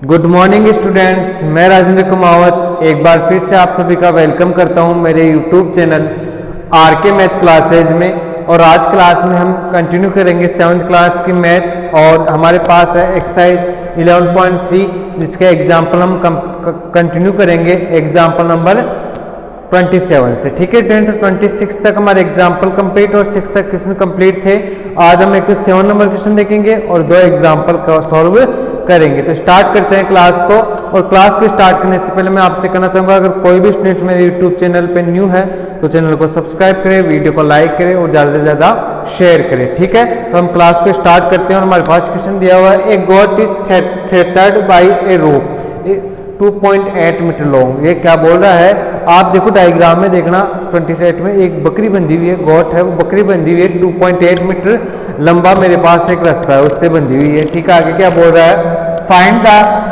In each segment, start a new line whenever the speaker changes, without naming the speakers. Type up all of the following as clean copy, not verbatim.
Good morning students, मैं राजेंद्र कुमावत एक बार फिर से आप सभी का वेलकम करता हूं मेरे यूट्यूब चैनल आर के मैथ क्लासेज में। और आज क्लास में हम कंटिन्यू करेंगे 7th क्लास की मैथ और हमारे पास है एक्सरसाइज 11.3 जिसके एग्जाम्पल हम कंटिन्यू करेंगे एग्जाम्पल नंबर 27 से। ठीक है स्टूडेंट, तो 26 तक हमारे एग्जाम्पल कंप्लीट और 6 तक क्वेश्चन कंप्लीट थे। आज हम एक तो 7 नंबर क्वेश्चन देखेंगे और 2 एग्जाम्पल का सॉल्व करेंगे। तो स्टार्ट करते हैं क्लास को। और क्लास को स्टार्ट करने से पहले मैं आपसे कहना चाहूँगा, अगर कोई भी स्टूडेंट मेरे यूट्यूब चैनल पे न्यू है तो चैनल को सब्सक्राइब करें, वीडियो को लाइक करें और ज़्यादा से ज़्यादा शेयर करें। ठीक है, तो हम क्लास को स्टार्ट करते हैं। और हमारे पास क्वेश्चन दिया हुआ है, a goat is threaded by a rope 2.8 metre long. ये क्या बोल रहा है, आप देखो डायग्राम में देखना 28 में एक बकरी बंधी हुई है, गोट है वो बकरी बंधी हुई है 2.8 मीटर लंबा मेरे पास एक रस्सा है उससे बंधी हुई है। ठीक है, आगे क्या बोल रहा है, find the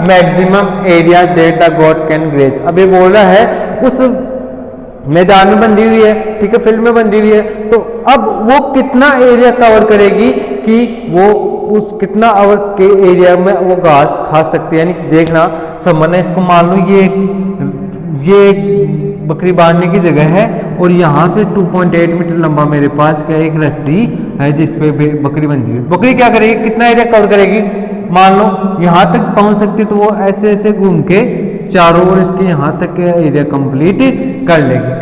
maximum area that the goat can graze. अब ये बोल रहा है उस मैदान में बंधी हुई है, ठीक है, फील्ड में बंधी हुई है, तो अब वो कितना एरिया कवर करेगी कि वो उस कितना आवर के एरिया में वो घास खा सकती है। यानी देखना समझना, इसको मान लो ये बकरी बांधने की जगह है और यहाँ पे 2.8 मीटर लंबा मेरे पास क्या एक रस्सी है जिसपे बकरी बंधी हुई। बकरी क्या करेगी, कितना एरिया कवर करेगी, मान लो यहाँ तक पहुंच सकती तो वो ऐसे ऐसे घूम के चारों ओर इसके यहाँ तक एरिया कंप्लीट कर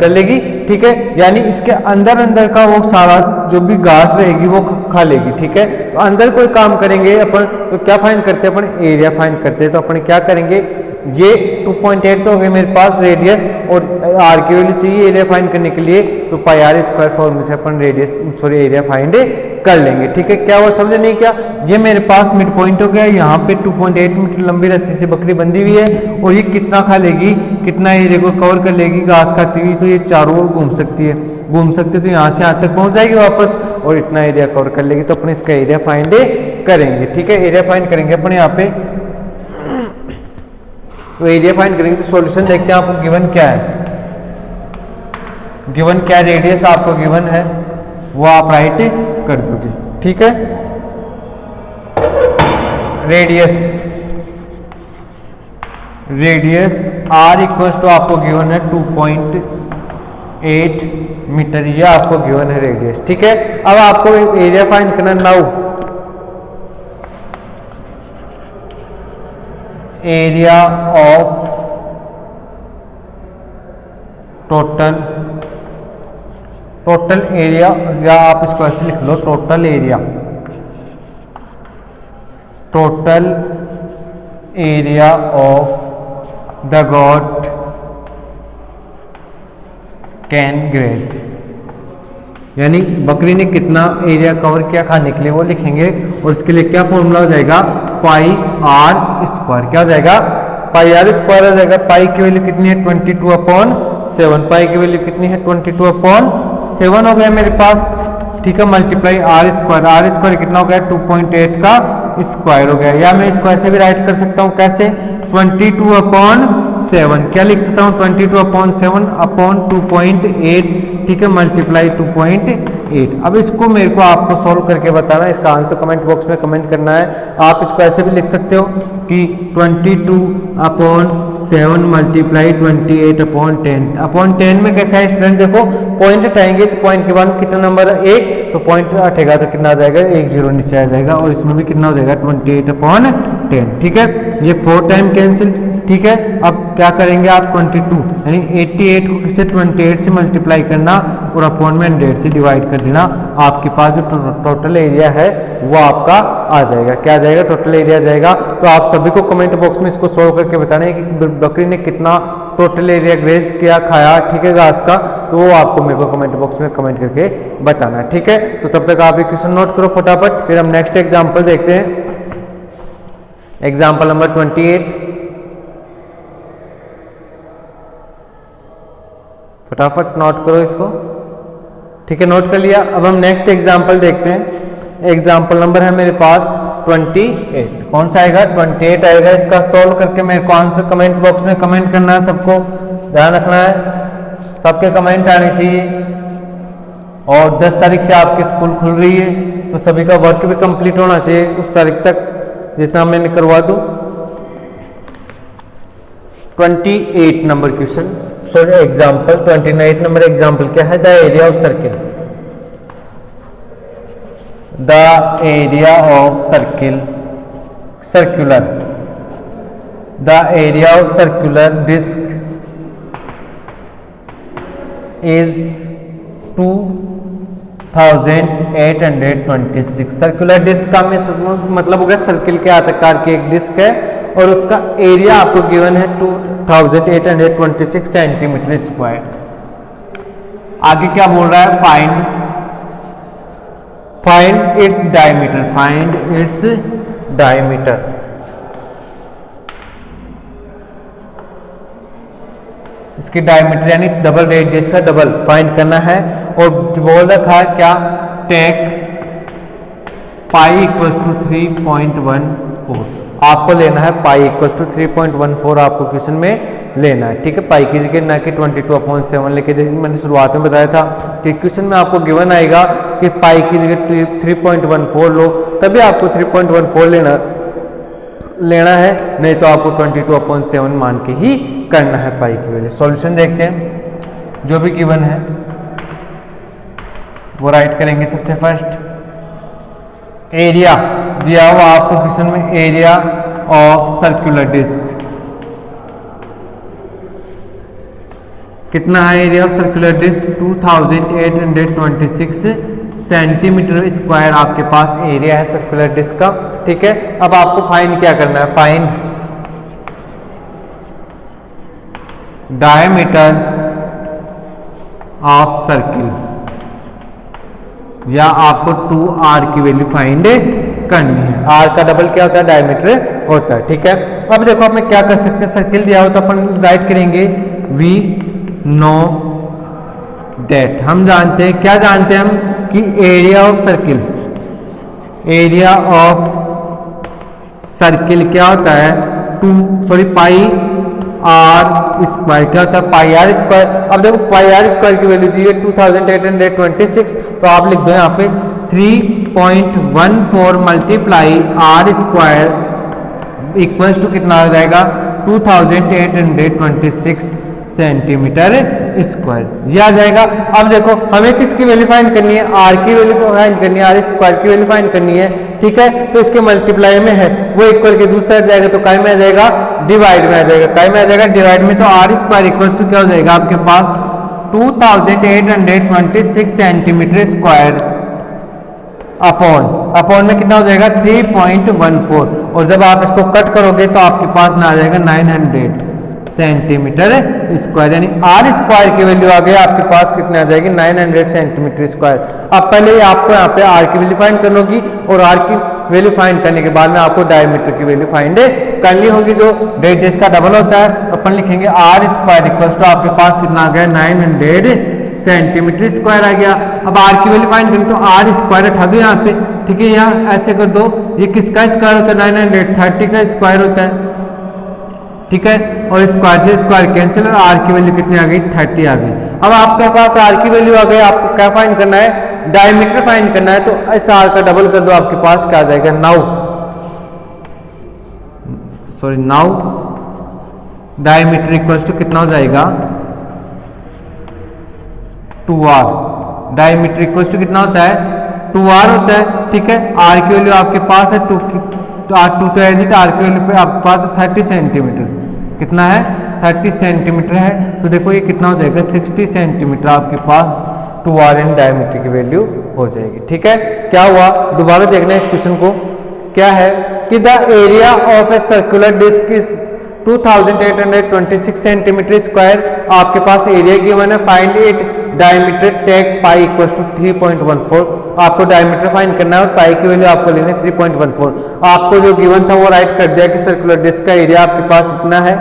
लेगी। ठीक है, यानी इसके अंदर का वो सारा जो भी घास रहेगी वो खा लेगी। ठीक है, तो अंदर कोई काम करेंगे अपन तो क्या फाइंड करते हैं, अपन एरिया फाइंड करते हैं। तो अपन क्या करेंगे, ये 2.8 तो हो गए मेरे पास रेडियस और आर की वैल्यू चाहिए एरिया फाइंड करने के लिए, तो पाई आर स्क्वायर फॉर्मूले से अपन एरिया फाइंड कर लेंगे। ठीक है, क्या वो समझे नहीं क्या, ये मेरे पास मिड पॉइंट हो गया, यहाँ पे 2.8 मीटर लंबी रस्सी से बकरी बंधी हुई है और ये कितना खा लेगी, कितना एरिया को कवर कर लेगी घास खाती हुई, तो ये चारों ओर घूम सकती है तो यहाँ से यहाँ तक पहुंच जाएगी वापस और इतना एरिया कवर कर लेगी। तो अपने इसका एरिया फाइंड करेंगे। ठीक है, एरिया फाइंड करेंगे अपन यहाँ पे। तो एरिया फाइंड करेंगे तो सॉल्यूशन देखते हैं आपको गिवन क्या है। गिवन क्या रेडियस आपको गिवन है वो आप राइट कर दोगे। ठीक है, रेडियस आर इक्वल टू आपको गिवन है 2.8 मीटर, ये आपको गिवन है रेडियस। ठीक है, अब आपको एरिया फाइंड करना now area of total area, या आप इसको ऐसे लिख लो, total area of the goat can graze. यानी बकरी ने कितना एरिया कवर किया खाने के लिए वो लिखेंगे और इसके लिए क्या फॉर्मूला हो जाएगा, पाई आर स्क्वायर। क्या हो जाएगा, पाई आर स्क्वायर हो जाएगा। पाई की वैल्यू कितनी है 22/7, पाई की वैल्यू कितनी है 22/7 हो गया मेरे पास। ठीक है, मल्टीप्लाई आर स्क्वायर कितना हो गया 2.8 का स्क्वायर हो गया, या मैं इसको ऐसे भी राइट कर सकता हूँ, कैसे 22/7 क्या लिख सकता हूँ 22/7 अपॉन 2.8। ठीक है, मल्टीप्लाई 2.8। अब इसको मेरे को आपको सॉल्व करके बताना है, इसका आंसर कमेंट बॉक्स में कमेंट करना है। आप इसको ऐसे भी लिख सकते हो कि 22/7 मल्टीप्लाई 28/10 अपॉन 10 में कैसा है स्टूडेंट, देखो पॉइंट हटाएंगे तो पॉइंट के बाद कितना नंबर है 1, तो पॉइंट हटेगा तो कितना आ जाएगा 1 0 नीचे आ जाएगा और इसमें भी कितना हो जाएगा 28/10। ठीक है, ये 4 टाइम कैंसिल। ठीक है, अब क्या करेंगे आप 22 यानी 88 को किसे 28 से मल्टीप्लाई करना और अपॉन में 100 से डिवाइड कर देना, आपके पास जो टोटल एरिया है वो आपका आ जाएगा। क्या आ जाएगा, टोटल एरिया आ जाएगा। तो आप सभी को कमेंट बॉक्स में इसको सोल्व करके बताना है कि बकरी ने कितना टोटल एरिया ग्रेज किया खाया, ठीक है, घास का, तो वो आपको मेरे को कमेंट बॉक्स में कमेंट करके बताना है। ठीक है, तो तब तक आप ये क्वेश्चन नोट करो फटाफट, फिर हम नेक्स्ट एग्जाम्पल देखते हैं। एग्जाम्पल नंबर 28, फटाफट नोट करो इसको। ठीक है, नोट कर लिया। अब हम नेक्स्ट एग्जाम्पल देखते हैं। एग्जाम्पल नंबर है मेरे पास 28, कौन सा आएगा 28 आएगा। इसका सॉल्व करके मेरे को आंसर कमेंट बॉक्स में कमेंट करना है, सबको ध्यान रखना है, सबके कमेंट आने चाहिए। और 10 तारीख से आपकी स्कूल खुल रही है तो सभी का वर्क भी कंप्लीट होना चाहिए उस तारीख तक, जितना मैंने करवा दूँ। 28 number question, sorry example 29 number example क्या है? The area of circle, the area of circle circular, the area of circular disc is 2826। Circular disc का मतलब हो गया सर्किल के आकार की एक डिस्क है और उसका एरिया आपको गिवन है 2826 सेंटीमीटर स्क्वायर। आगे क्या बोल रहा है? Find its diameter, find its diameter. इसकी डायमीटर यानी डबल रेडियस का डबल फाइंड करना है और बोल रखा है क्या? Take pi equal to 3.14। आपको लेना है पाई इक्वल टू 3.14 आपको क्वेश्चन में लेना है, ठीक है। पाई की जगह ना कि 22/7 लेके, जैसे मैंने शुरुआत में बताया था कि क्वेश्चन में आपको गिवन आएगा कि पाई की जगह 3.14 लो, तभी आपको 3.14 लेना है, नहीं तो आपको 22/7 मान के ही करना है पाई की वैल्यू। सॉल्यूशन देखते हैं, जो भी गिवन है वो राइट करेंगे। सबसे फर्स्ट एरिया दिया हुआ आपको क्वेश्चन में, एरिया ऑफ सर्कुलर डिस्क कितना है? Area of circular disc 2826 centimetre square आपके पास एरिया है सर्कुलर डिस्क का, ठीक है। अब आपको फाइंड क्या करना है? फाइंड डायमीटर ऑफ सर्किल, या आपको 2r की वैल्यू फाइंड करनी है। r का डबल क्या होता है? डायमीटर होता है, ठीक है। अब देखो आप क्या कर सकते हैं, सर्किल दिया हो तो अपन राइट करेंगे वी नो दैट, हम जानते हैं, क्या जानते हैं हम कि area of circle, area of circle क्या होता है? पाई आर स्क्वायर, क्या होता है? Pi r square. अब देखो पाई आर स्क्वायर की वैल्यू दी है 2826, तो आप लिख दो यहाँ पे 3.14 multiply r square equals to कितना हो जाएगा? 2826 सेंटीमीटर स्क्वायर, ये आ जाएगा। अब देखो हमें किसकी वैल्यू फाइंड करनी है? आर की वैल्यू फाइंड करनी है, आर स्क्वायर की वैल्यू फाइंड करनी है, ठीक है। तो इसके मल्टीप्लाई में है वो इक्वल के दूसरी साइड जाएगा तो काय में आ जाएगा? डिवाइड में आ जाएगा, काय में आ जाएगा? डिवाइड में। तो आर स्क्वायर इक्वल्स टू क्या हो जाएगा आपके पास? 2826 सेंटीमीटर स्क्वायर अपॉन में कितना हो जाएगा? 3.14, और जब आप इसको कट करोगे तो आपके पास ना आ जाएगा 900 सेंटीमीटर स्क्वायर, यानी आर स्क्वायर की वैल्यू आ गई आपके पास कितने आ जाएगी? 900 सेंटीमीटर स्क्वायर। अब पहले आपको यहाँ पे आर की वैल्यू फाइंड करनी होगी और आर की वैल्यू फाइंड करने के बाद में आपको डायमीटर की वैल्यू फाइंड करनी होगी, जो रेडियस का डबल होता है। अपन लिखेंगे आर स्क्वायर इक्वल टू आपके पास कितना आ गया? 900 सेंटीमीटर स्क्वायर आ गया। अब आर की वैल्यू फाइंड करें तो आर स्क्वायर उठा दो यहाँ पे, ठीक है। यहाँ ऐसे कर दो, ये किसका स्क्वायर होता है? 930 का स्क्वायर होता है, ठीक है। और स्क्वायर से स्क्वायर कैंसिल, और आर की वैल्यू कितनी आ गई? 30 आ गई। अब आपके पास आर की वैल्यू आ गई, आपको क्या फाइंड करना है? डायमीटर फाइंड करना है। तो इस आर का डबल कर दो, आपके पास क्या आ जाएगा? नाउ डायमीटर इक्वल्स टू कितना हो जाएगा? 2r। डायमीटर इक्वल्स टू कितना होता है? 2r होता है, ठीक है। आर की वैल्यू आपके पास है 2 तो एज इट आर की वैल्यू पे आपके पास 30 सेंटीमीटर, कितना है? 30 सेंटीमीटर है। तो देखो ये कितना हो जाएगा? 60 सेंटीमीटर आपके पास 2r इन डायमीटर की वैल्यू हो जाएगी, ठीक है। क्या हुआ? दोबारा देखना है इस क्वेश्चन को, क्या है कि the area of a circular disc is 2826 centimetre square. आपके पास एरिया गिवन है, find it diameter take pi equals to 3.14। आपको डायमीटर फाइंड करना है और पाई की वैल्यू आपको लेनी है 3.14। आपको जो गिवन था वो राइट कर दिया कि सर्कुलर डिस्क का एरिया आपके पास इतना है।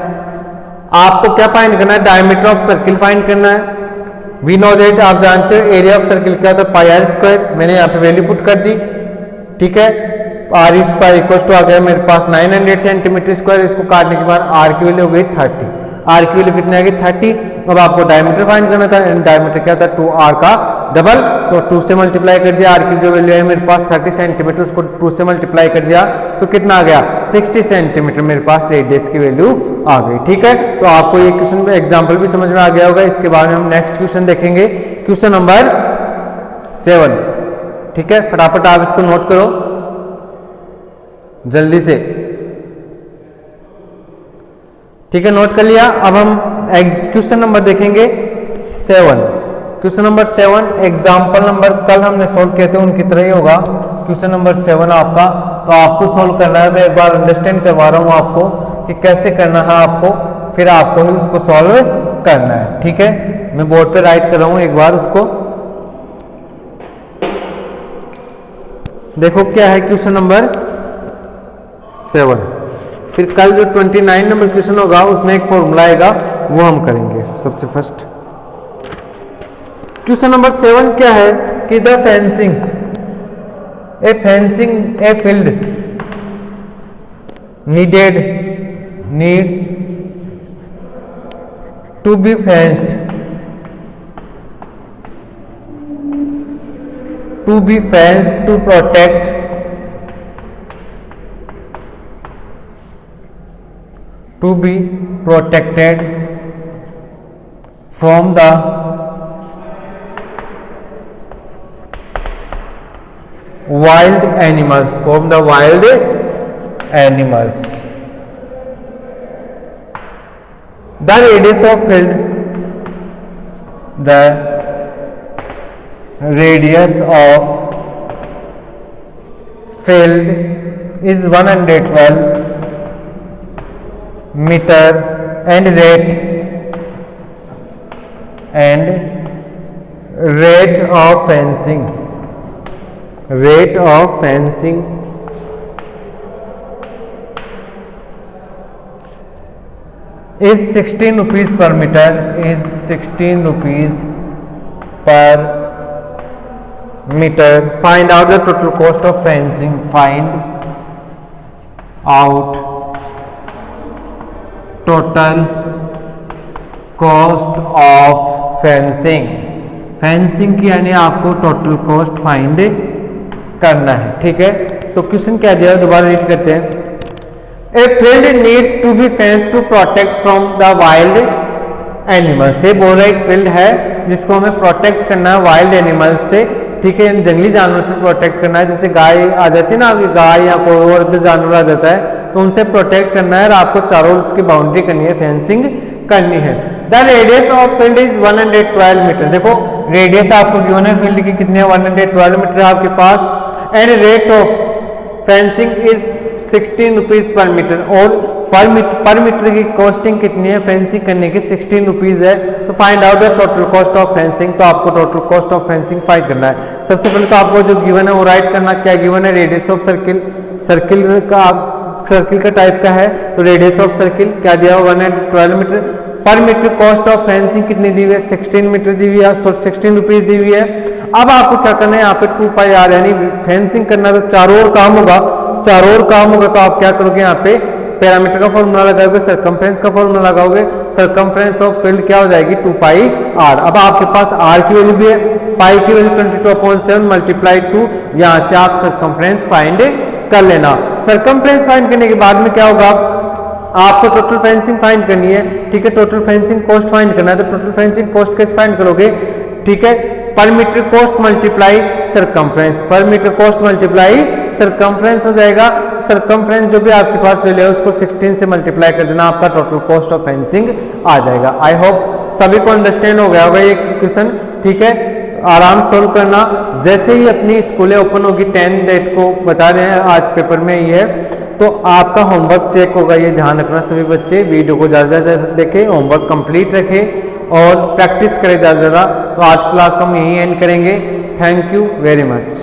आपको क्या फाइंड करना है? डायमीटर ऑफ सर्किल फाइंड करना है। वी नो दैट, आप जानते हो एरिया ऑफ सर्किल क्या होता है? Pi r square. मैंने यहाँ पे वैल्यू पुट कर दी, ठीक है। आर स्क्वायर इक्वल टू आ गया मेरे पास 900 सेंटीमीटर स्क्वायर। इसको काटने के बाद आर की वैल्यू हो गई 30। आर की वैल्यू कितनी आ गई? 30। अब आपको डायमीटर फाइंड करना था, डायमीटर क्या था? 2r का डबल, तो 2 से मल्टीप्लाई कर दिया, आर की जो वैल्यू है मेरे पास 30 सेंटीमीटर, उसको 2 से मल्टीप्लाई कर दिया तो कितना आ गया 60 सेंटीमीटर मेरे पास रेडियस की वैल्यू आ गई। ठीक है, तो आपको ये क्वेश्चन एग्जाम्पल भी समझ में आ गया होगा। इसके बाद हम नेक्स्ट क्वेश्चन देखेंगे, क्वेश्चन नंबर 7। ठीक है, फटाफट आप इसको नोट करो जल्दी से। ठीक है, नोट कर लिया। अब हम क्वेश्चन नंबर देखेंगे 7। क्वेश्चन नंबर 7 एग्जाम्पल नंबर कल हमने सोल्व किए थे उनकी तरह ही होगा। क्वेश्चन नंबर 7 आपका, तो आपको सोल्व करना है। मैं एक बार अंडरस्टैंड करवा रहा हूं आपको कि कैसे करना है आपको, फिर आपको ही उसको सॉल्व करना है। ठीक है, मैं बोर्ड पे राइट कर रहा हूं, एक बार उसको देखो क्या है क्वेश्चन नंबर 7। फिर कल जो 29 नंबर क्वेश्चन होगा उसमें एक फॉर्मूला आएगा, वो हम करेंगे सबसे फर्स्ट। क्वेश्चन नंबर 7 क्या है कि the fencing a field needs to be fenced to protect to be protected from the wild animals, the radius of field is 112 meter and rate of fencing is 16 rupees per meter, Find out the total cost of fencing. Find out total cost of fencing की यानी आपको total cost find करना है। ठीक है, तो question क्या दिया है दोबारा रीड करते हैं। A field needs to be fenced to protect from the wild animals. ये बोल रहा है एक फील्ड है जिसको हमें प्रोटेक्ट करना है वाइल्ड एनिमल्स से। ठीक है, जंगली जानवर से प्रोटेक्ट करना है। जैसे गाय आ जाती है ना, आपकी गाय या कोई और जानवर आ जाता है तो उनसे प्रोटेक्ट करना है और आपको चारों ओर उसकी बाउंड्री करनी है, फेंसिंग करनी है। The radius of field is 112 metre. देखो रेडियस आपको गिवन है फील्ड की कितनी है, 112 मीटर आपके पास। And rate of fencing is 16 rupees per metre, और पर मीटर की कॉस्टिंग कितनी है फेंसिंग करने की, 16 रुपीज है। तो find out the total cost of fencing. तो आपको total cost of fencing find करना है। सबसे पहले तो आपको जो गिवन है वो राइट करना। क्या गिवन है, रेडियस ऑफ सर्किल का टाइप का है, तो रेडियस ऑफ सर्किल क्या दिया हुआ 112 मीटर। पर मीटर कॉस्ट ऑफ फेंसिंग कितनी दी हुई है, 16 मीटर दी हुई है, 16 रुपीज दी हुई है। अब आपको क्या करना है, यहाँ पे 2 पाई आर यानी फेंसिंग करना, तो चारों ओर काम होगा। तो आप क्या करोगे, यहाँ पे पैरामीटर का फॉर्मूला लगाओगे, सरकमफ्रेंस का फॉर्मूला लगाओगे। सरकमफ्रेंस ऑफ फील्ड क्या हो जाएगी, 2 पाई आर। अब आपके पास आर की वैल्यू भी है, पाई की वैल्यू 22/7 मल्टीप्लाई 2। यहाँ से आप सरकमफ्रेंस फाइंड कर लेना। सरकमफ्रेंस फाइंड करने के बाद में क्या होगा, आपको टोटल फेंसिंग फाइंड करनी है। ठीक है, टोटल फेंसिंग कॉस्ट फाइंड करना है। तो टोटल फेंसिंग कॉस्ट कैसे फाइंड करोगे, ठीक है, पर मीटर कॉस्ट मल्टीप्लाई सरकमफ्रेंस, पर मीटर कॉस्ट मल्टीप्लाई सरकमफ्रेंस हो जाएगा। सरकमफ्रेंस जो भी आपके पास वैल्यू है उसको 16 से मल्टीप्लाई कर देना, आपका टोटल कॉस्ट ऑफ फेंसिंग आ जाएगा। आई होप सभी को अंडरस्टैंड हो गया होगा ये क्वेश्चन। ठीक है, आराम सोल्व करना। जैसे ही अपनी स्कूलें ओपन होगी 10 डेट को बता रहे हैं, आज पेपर में ये है, तो आपका होमवर्क चेक होगा। ये ध्यान रखना सभी बच्चे, वीडियो को ज़्यादा ज़्यादा देखें, होमवर्क कंप्लीट रखें और प्रैक्टिस करें ज़्यादा ज़्यादा। तो आज क्लास को हम यहीं एंड करेंगे। Thank you very much.